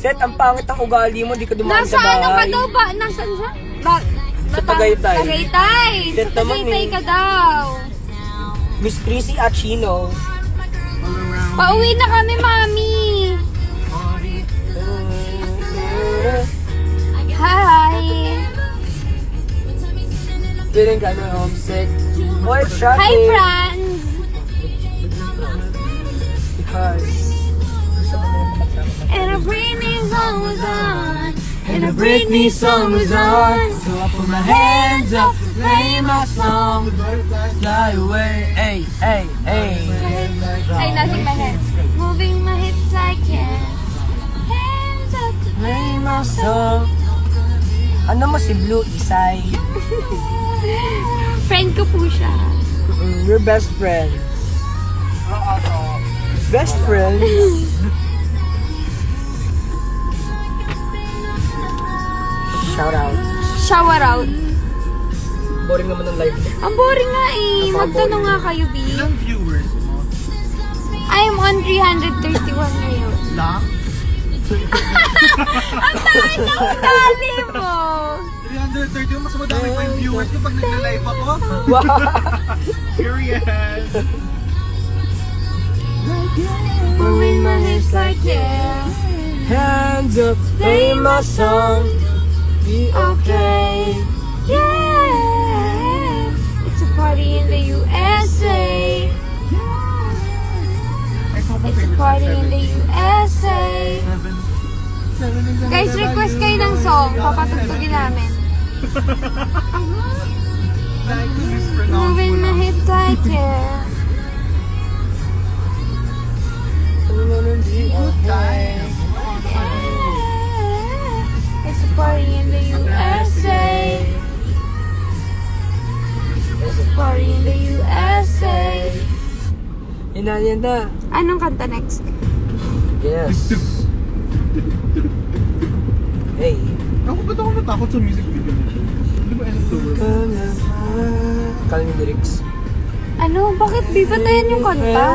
Set, ang pangit ang ugali mo, di ka dumaan sa Nasa ano ka bahay. daw ba? Nasaan siya? Sa Tagaytay. Tagaytay. Set Sa naman Tagaytay eh. ka daw. Miss Chrissy Achino. Pauwi na kami, mami. Hi. Feeling ka na homesick. Oh, it's shocking. Hi, friends. Because... And a Britney song was on. And the Britney song was on. So I put my hands up, play my song. Fly away, hey, hey, hey. Ay, nothing my hands. Moving my hips I can. Hands up to Play my song. Ano mo si Blue Isay? Friend ko po siya. We're best friends. Best friends? Shout out. Shower out. Boring naman ang live niya. Ang boring nga eh. Magtanong nga kayo, B. Ilang viewers mo? I am on 331 ngayon. Lang? Ang tayo ng ugali mo. 330, mas madami pa yung viewers ko pag nagla-live ako. Wow! Curious! Moving my hips like yeah. Hands up, play my song. Be okay. Yeah. It's a party in the USA. It's a party in the USA. Guys, request kayo ng song. Papatugtugin namin. Like to mispronounce mo Moving my lang. hips like yeah. Good time. It's a party in the USA. It's a party in the USA. Yan na, yan na. Anong kanta next? Yes. Hey. Ako ba't ako natakot sa music video nito? Hindi ba alam to? Kala yung lyrics. Ano? Bakit di ba tayo yung kanta?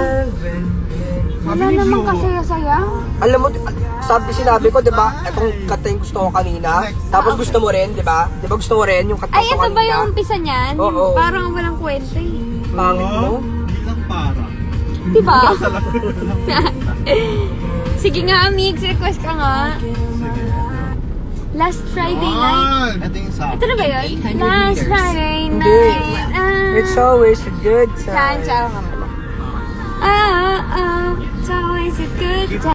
Wala Sabi ni namang Blue. kasaya-saya. Alam mo, sinabi ko, di ba, itong kanta yung gusto ko kanina. Tapos gusto mo rin, di ba? Di ba gusto mo rin yung kanta Ay, ko ito kanina? ba yung umpisa niyan? Oo. Parang walang kwenta eh. Pangit mo? Hindi lang para. Di ba? Sige nga, Amix. Request ka nga. Last Friday night. Ito yung sa Ito na ba yun? Last Friday Hindi. night. It's always a good Chan, time. chan ka pala. It's always a good time.